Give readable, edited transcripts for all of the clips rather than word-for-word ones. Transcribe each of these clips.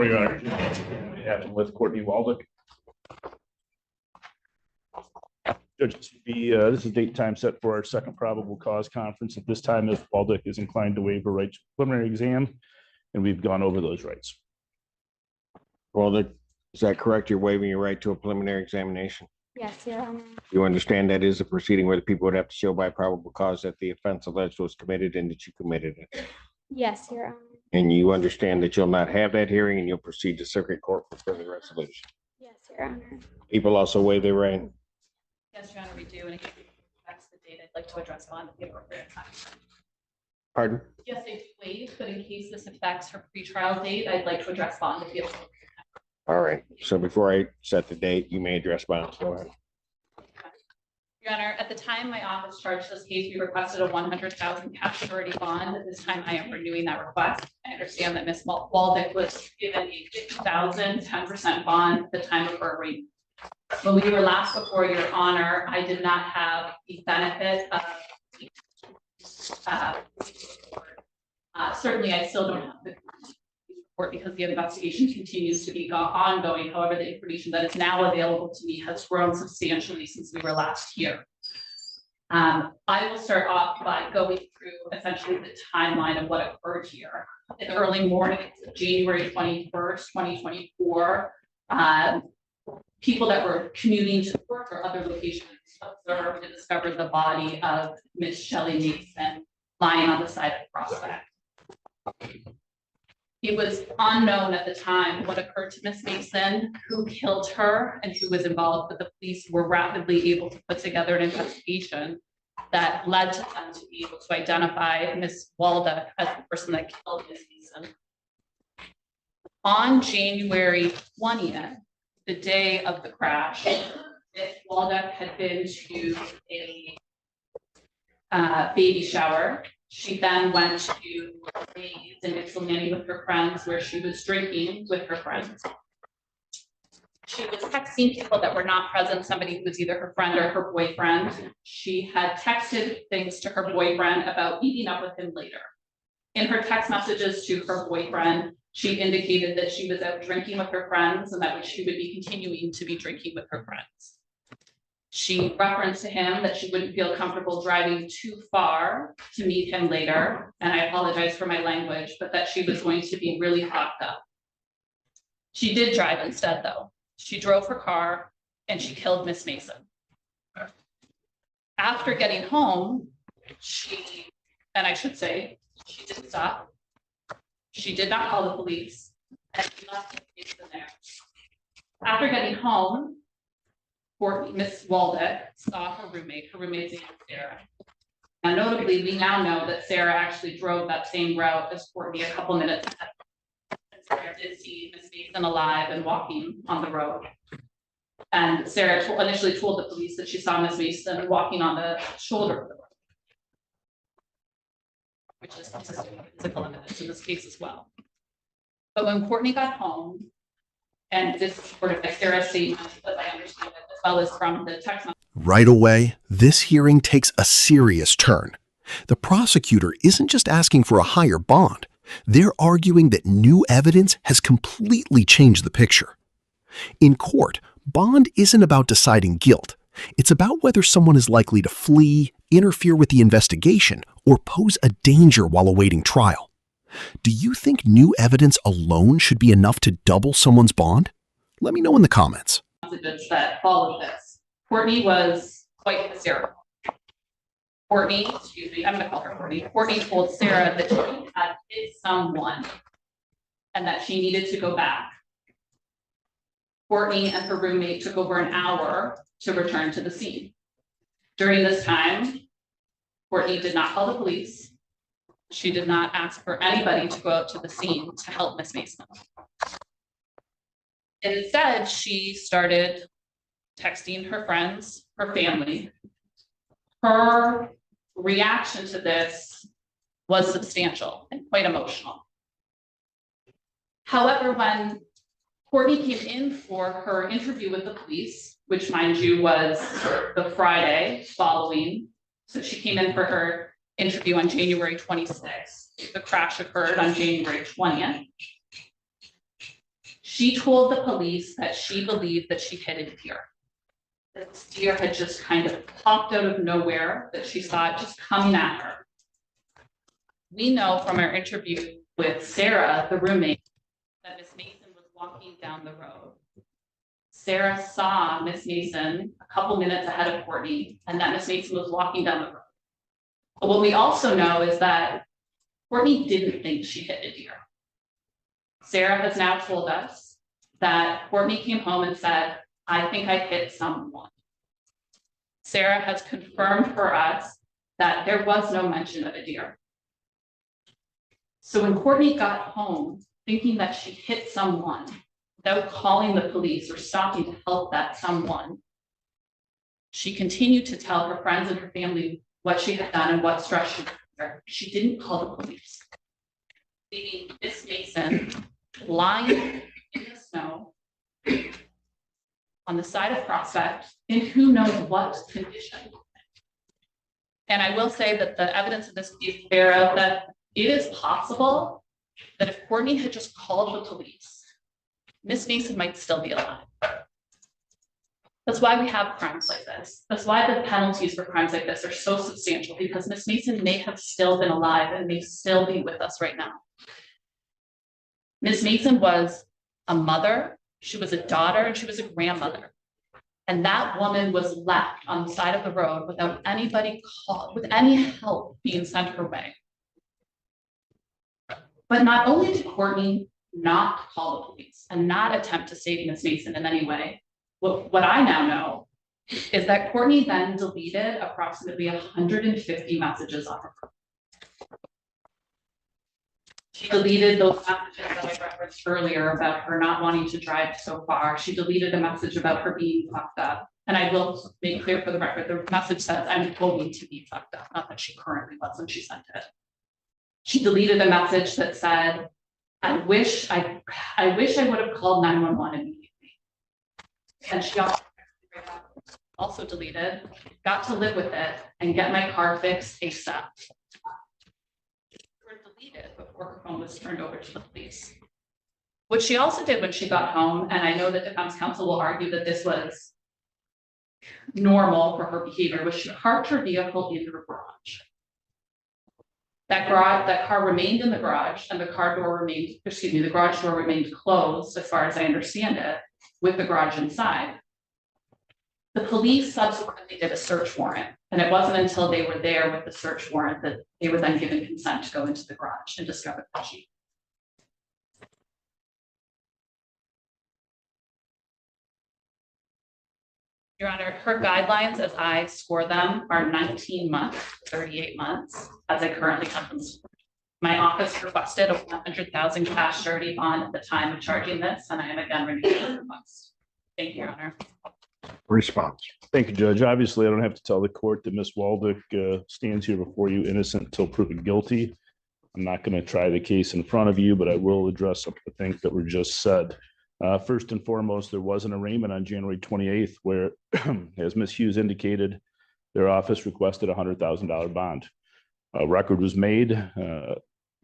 For your honor, we have with Courtney Waldick. Judge, this is date time set for our second probable cause conference. At this time, if Waldick is inclined to waive her right to preliminary exam, and we've gone over those rights. Waldick, is that correct? You're waiving your right to a preliminary examination? Yes, Your Honor. You understand that is a proceeding where the people would have to show by probable cause that the offense alleged was committed and that you committed it. Yes, Your Honor. And you understand that you'll not have that hearing and you'll proceed to circuit court for further resolution. Yes, Your Honor. People also waive their right. Yes, Your Honor, we do. And if that's the date, I'd like to address bond at the appropriate time. Pardon? Yes, I do waive, but in case this affects her pretrial date, I'd like to address bond at the appropriate time. All right. So before I set the date, you may address bonds. Go ahead. Your Honor, at the time my office charged this case, we requested a 100,000 cash surety bond. At this time, I am renewing that request. I understand that Ms. Waldick was given a 50,000 10% bond at the time of her arraignment. When we were last before Your Honor, I did not have the benefit of certainly I still don't have the report because the investigation continues to be ongoing. However, the information that is now available to me has grown substantially since we were last here. I will start off by going through essentially the timeline of what occurred here. In the early morning of January 21st, 2024, people that were commuting to work or other locations observed and discovered the body of Miss Shelley Mason lying on the side of Prospect. It was unknown at the time what occurred to Miss Mason, who killed her, and who was involved, but the police were rapidly able to put together an investigation that led to them to be able to identify Miss Waldick as the person that killed Miss Mason. On January 20th, the day of the crash, Miss Waldick had been to a baby shower. She then went to Ray's in Ypsilanti with her friends, where she was drinking with her friends. She was texting people that were not present, somebody who was either her friend or her boyfriend. She had texted things to her boyfriend about meeting up with him later. In her text messages to her boyfriend, she indicated that she was out drinking with her friends and that she would be continuing to be drinking with her friends. She referenced to him that she wouldn't feel comfortable driving too far to meet him later, and I apologize for my language, but that she was going to be really hopped up. She did drive instead, though. She drove her car and she killed Miss Mason. After getting home, she didn't stop. She did not call the police, and she left Miss Mason there. After getting home, Miss Waldick saw her roommate's name was Sarah. Now, notably, we now know that Sarah actually drove that same route as Courtney a couple minutes ahead. And Sarah did see Miss Mason alive and walking on the road. And Sarah initially told the police that she saw Miss Mason walking on the shoulder of the road, which is consistent with physical evidence in this case as well. But when Courtney got home, and this is sort of like Sarah's statement, as I understand it, as well as from the text message. Right away, this hearing takes a serious turn. The prosecutor isn't just asking for a higher bond. They're arguing that new evidence has completely changed the picture. In court, bond isn't about deciding guilt. It's about whether someone is likely to flee, interfere with the investigation, or pose a danger while awaiting trial. Do you think new evidence alone should be enough to double someone's bond? Let me know in the comments. Messages that followed this. Courtney was quite hysterical. I'm going to call her Courtney. Courtney told Sarah that she had hit someone and that she needed to go back. Courtney and her roommate took over an hour to return to the scene. During this time, Courtney did not call the police. She did not ask for anybody to go out to the scene to help Miss Mason. Instead, she started texting her friends, her family. Her reaction to this was substantial and quite emotional. However, when Courtney came in for her interview with the police, which mind you was the Friday following, so she came in for her interview on January 26th. The crash occurred on January 20th. She told the police that she believed that she hit a deer. This deer had just kind of popped out of nowhere, that she saw it just coming at her. We know from our interview with Sarah, the roommate, that Miss Mason was walking down the road. Sarah saw Miss Mason a couple minutes ahead of Courtney, and that Miss Mason was walking down the road. But what we also know is that Courtney didn't think she hit a deer. Sarah has now told us that Courtney came home and said, I think I hit someone. Sarah has confirmed for us that there was no mention of a deer. So when Courtney got home thinking that she hit someone without calling the police or stopping to help that someone, she continued to tell her friends and her family what she had done and what stress she was under. She didn't call the police, leaving Miss Mason lying in the snow on the side of Prospect in who knows what condition. And I will say that the evidence in this case bear out that it is possible that if Courtney had just called the police, Miss Mason might still be alive. That's why we have crimes like this. That's why the penalties for crimes like this are so substantial, because Miss Mason may have still been alive and may still be with us right now. Miss Mason was a mother, she was a daughter, and she was a grandmother. And that woman was left on the side of the road without anybody called, with any help being sent her way. But not only did Courtney not call the police and not attempt to save Miss Mason in any way, what I now know is that Courtney then deleted approximately 150 messages off of her. She deleted those messages that I referenced earlier about her not wanting to drive so far. She deleted a message about her being fucked up. And I will make clear for the record, the message says, I'm going to be fucked up, not that she currently was when she sent it. She deleted a message that said, I wish I would have called 911 immediately. And she also deleted, got to live with it and get my car fixed ASAP. Were deleted before her phone was turned over to the police. What she also did when she got home, and I know that defense counsel will argue that this was normal for her behavior, was she parked her vehicle in her garage. That car remained in the garage, and the garage door remained closed, as far as I understand it, with the garage inside. The police subsequently did a search warrant, and it wasn't until they were there with the search warrant that they were then given consent to go into the garage and discover the Jeep. Your Honor, her guidelines, as I score them, are 19 months, 38 months, as I currently have them scored. My office requested a 100,000 cash surety bond at the time of charging this, and I am again renewing the request. Thank you, Your Honor. Response. Thank you, Judge. Obviously, I don't have to tell the court that Ms. Waldick stands here before you innocent until proven guilty. I'm not going to try the case in front of you, but I will address some of the things that were just said. First and foremost, there was an arraignment on January 28th where, as Ms. Hughes indicated, their office requested a $100,000 bond. A record was made.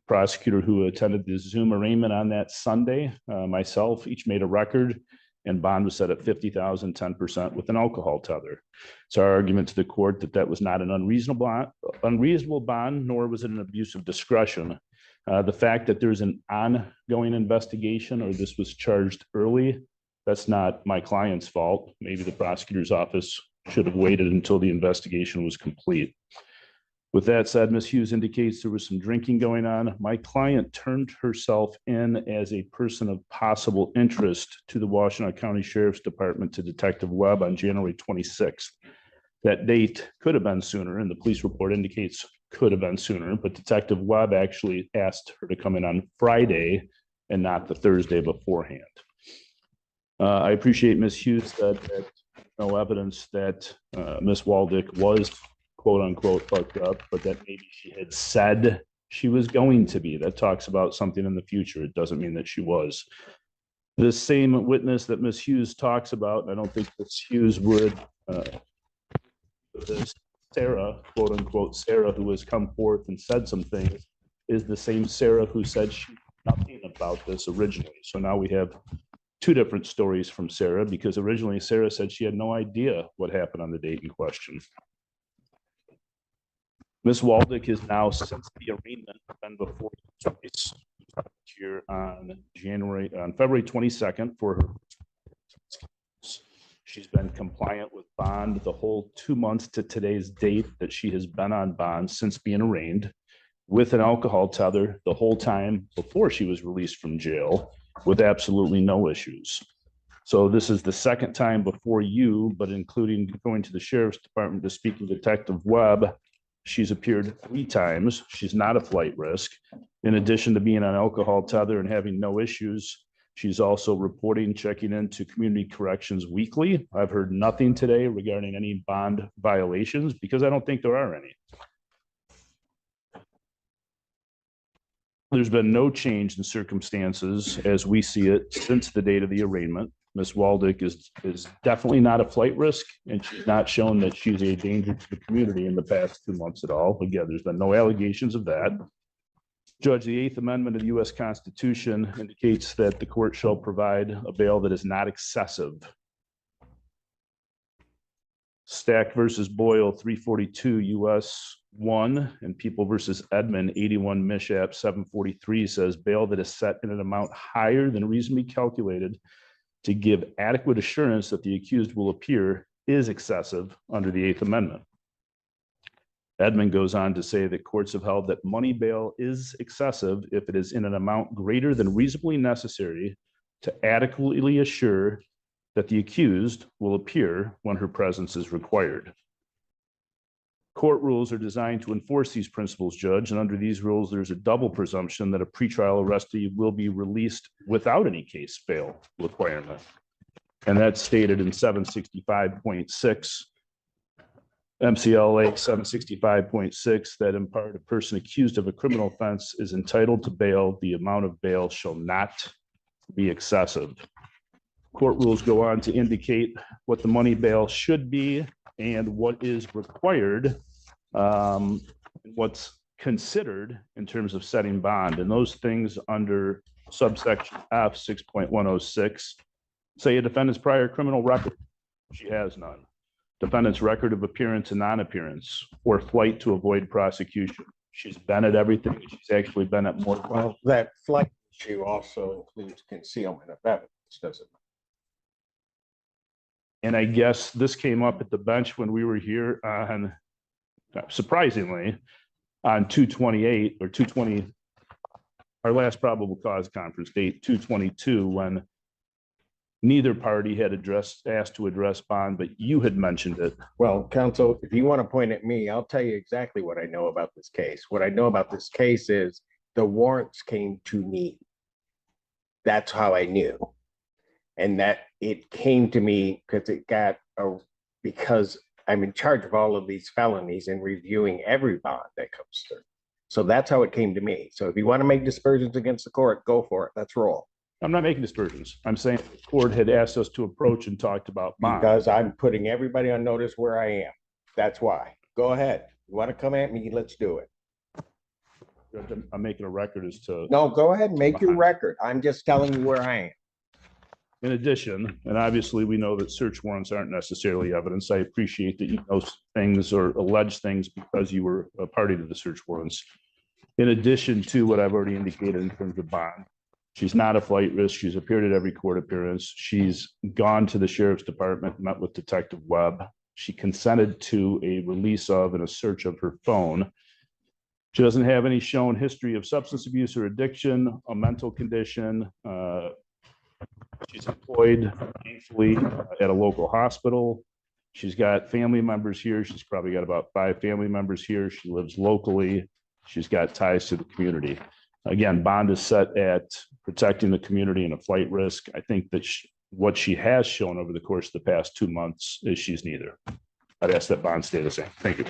Prosecutor who attended the Zoom arraignment on that Sunday, myself, each made a record, and bond was set at $50,000, 10% with an alcohol tether. It's our argument to the court that that was not an unreasonable bond, nor was it an abuse of discretion. The fact that there's an ongoing investigation or this was charged early, that's not my client's fault. Maybe the prosecutor's office should have waited until the investigation was complete. With that said, Ms. Hughes indicates there was some drinking going on. My client turned herself in as a person of possible interest to the Washtenaw County Sheriff's Department to Detective Webb on January 26th. That date could have been sooner, and the police report indicates could have been sooner, but Detective Webb actually asked her to come in on Friday and not the Thursday beforehand. I appreciate Ms. Hughes said that no evidence that Ms. Waldick was quote unquote fucked up, but that maybe she had said she was going to be. That talks about something in the future. It doesn't mean that she was. The same witness that Ms. Hughes talks about, and I don't think Ms. Hughes would, Sarah, quote unquote, Sarah, who has come forth and said some things, is the same Sarah who said she knew nothing about this originally. So now we have two different stories from Sarah, because originally Sarah said she had no idea what happened on the date in question. Ms. Waldick is now, since the arraignment, been before you twice here on February 22nd for her. She's been compliant with bond the whole 2 months to today's date that she has been on bond since being arraigned, with an alcohol tether the whole time before she was released from jail, with absolutely no issues. So this is the second time before you, but including going to the sheriff's department to speak with Detective Webb, she's appeared 3 times. She's not a flight risk. In addition to being on alcohol tether and having no issues, she's also reporting, checking into community corrections weekly. I've heard nothing today regarding any bond violations because I don't think there are any. There's been no change in circumstances as we see it since the date of the arraignment. Ms. Waldick is definitely not a flight risk, and she's not shown that she's a danger to the community in the past 2 months at all. Again, there's been no allegations of that. Judge, the 8th Amendment of the U.S. Constitution indicates that the court shall provide a bail that is not excessive. Stack versus Boyle 342 U.S. 1 and People versus Edmond 81 Mishap 743 says bail that is set in an amount higher than reasonably calculated to give adequate assurance that the accused will appear is excessive under the 8th Amendment. Edmond goes on to say that courts have held that money bail is excessive if it is in an amount greater than reasonably necessary to adequately assure that the accused will appear when her presence is required. Court rules are designed to enforce these principles, Judge, and under these rules, there's a double presumption that a pretrial arrestee will be released without any case bail requirement. And that's stated in 765.6, MCLA 765.6, that in part, a person accused of a criminal offense is entitled to bail. The amount of bail shall not be excessive. Court rules go on to indicate what the money bail should be and what is required, what's considered in terms of setting bond. And those things under subsection F 6.106 say a defendant's prior criminal record. She has none. Defendant's record of appearance and non-appearance or flight to avoid prosecution. She's been at everything. She's actually been at more. Well, that flight issue also includes concealment of evidence, does it? And I guess this came up at the bench when we were here on, surprisingly, on 2/28 or 2/20, our last probable cause conference date, 2/22, when neither party had asked to address bond, but you had mentioned it. Well, counsel, if you want to point at me, I'll tell you exactly what I know about this case. What I know about this case is the warrants came to me. That's how I knew. And that it came to me because I'm in charge of all of these felonies and reviewing every bond that comes through. So that's how it came to me. So if you want to make dispersions against the court, go for it. Let's roll. I'm not making dispersions. I'm saying the court had asked us to approach and talked about bond. Because I'm putting everybody on notice where I am. That's why. Go ahead. You want to come at me? Let's do it. I'm making a record as to. No, go ahead and make your record. I'm just telling you where I am. In addition, and obviously we know that search warrants aren't necessarily evidence. I appreciate that you know things or allege things because you were a party to the search warrants. In addition to what I've already indicated in terms of bond, she's not a flight risk. She's appeared at every court appearance. She's gone to the sheriff's department, met with Detective Webb. She consented to a release of and a search of her phone. She doesn't have any shown history of substance abuse or addiction, a mental condition. She's employed thankfully at a local hospital. She's got family members here. She's probably got about 5 family members here. She lives locally. She's got ties to the community. Again, bond is set at protecting the community and a flight risk. I think that what she has shown over the course of the past 2 months is she's neither. I'd ask that bond stay the same. Thank you.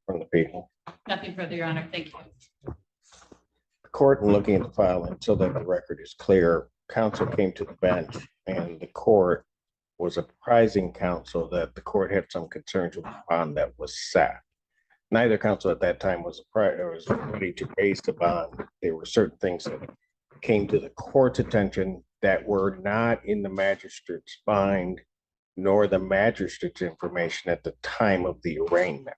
From the people. Nothing further, Your Honor. Thank you. The court, in looking at the file and so that the record is clear, counsel came to the bench and the court was apprising counsel that the court had some concerns with the bond that was set. Neither counsel at that time was ready to raise the bond. There were certain things that came to the court's attention that were not in the magistrate's mind nor the magistrate's information at the time of the arraignment.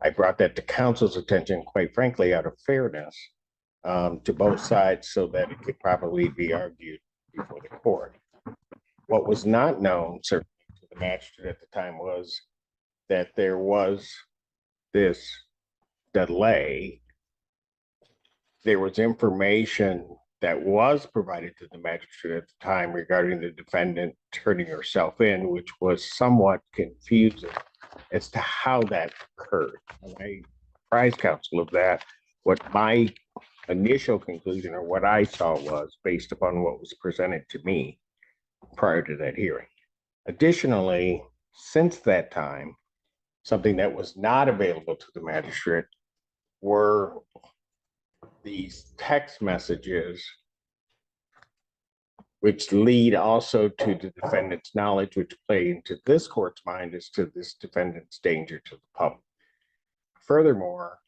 I brought that to counsel's attention, quite frankly, out of fairness to both sides so that it could probably be argued before the court. What was not known, certainly to the magistrate at the time, was that there was this delay. There was information that was provided to the magistrate at the time regarding the defendant turning herself in, which was somewhat confusing as to how that occurred. And I apprised counsel of that. What my initial conclusion or what I saw was based upon what was presented to me prior to that hearing. Additionally, since that time, something that was not available to the magistrate were these text messages, which lead also to the defendant's knowledge, which play into this court's mind as to this defendant's danger to the public. Furthermore,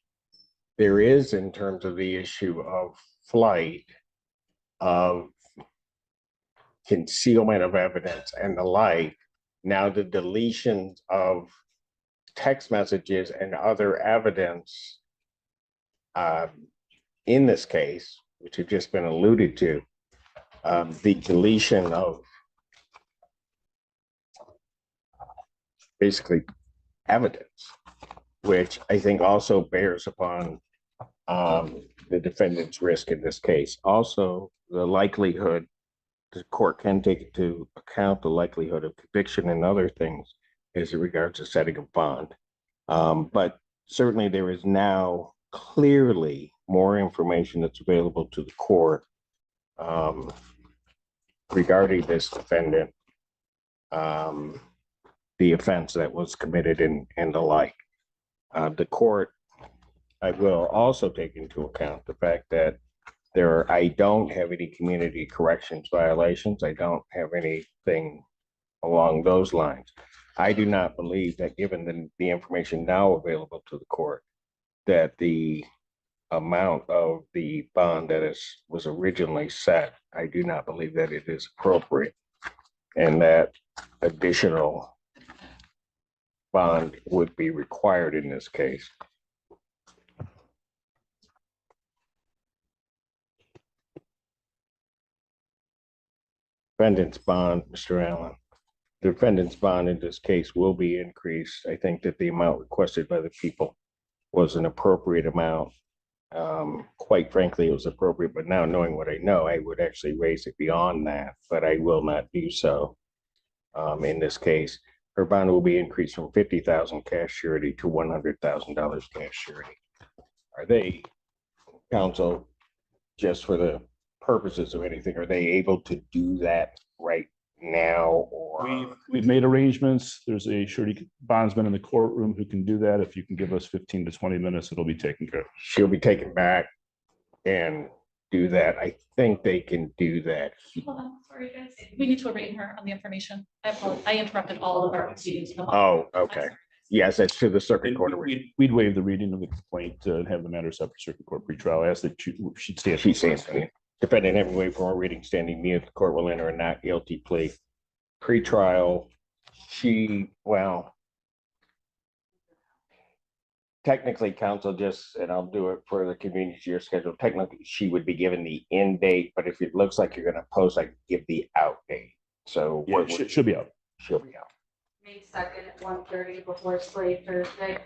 there is, in terms of the issue of flight, of concealment of evidence and the like, now the deletion of text messages and other evidence in this case, which have just been alluded to, the deletion of basically evidence, which I think also bears upon the defendant's risk in this case. Also, the likelihood, the court can take into account the likelihood of conviction and other things as it regards to setting a bond. But certainly there is now clearly more information that's available to the court regarding this defendant, the offense that was committed and the like. The court, I will also take into account the fact that I don't have any community corrections violations. I don't have anything along those lines. I do not believe that, given the information now available to the court, that the amount of the bond that was originally set, I do not believe that it is appropriate, and that additional bond would be required in this case. Defendant's bond, Mr. Allen. The defendant's bond in this case will be increased. I think that the amount requested by the people was an appropriate amount. Quite frankly, it was appropriate, but now knowing what I know, I would actually raise it beyond that, but I will not do so. In this case, her bond will be increased from $50,000 cash surety to $100,000 cash surety. Are they, counsel, just for the purposes of anything, are they able to do that right now? Or we've made arrangements. There's a surety bondsman in the courtroom who can do that. If you can give us 15 to 20 minutes, it'll be taken care of. She'll be taken back and do that. I think they can do that. Hold on, sorry guys. We need to arraign her on the information. I apologize. I interrupted all of our proceedings. Oh, okay. Yes, that's to the circuit court. We'd waive the reading of the complaint and have the matter set for circuit court pretrial. I asked that she'd stand. She stands. Defendant having waived from a reading standing mute, the court will enter a not guilty plea. Pretrial, technically, counsel, just, and I'll do it for the convenience of your schedule, technically she would be given the in date, but if it looks like you're going to post, I can give the out date. So Yeah, she'll be out. She'll be out. May 2nd at 1:30 before Slave Thursday.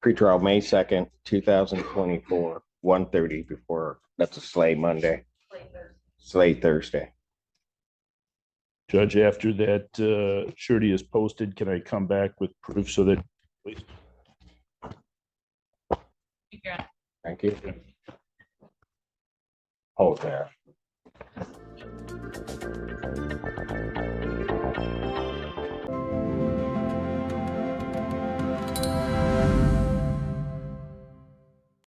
Pretrial May 2nd, 2024, 1:30 before, that's a Slay Monday, Slay Thursday. Judge, after that surety is posted, can I come back with proof so that, please? Thank you. Hold there.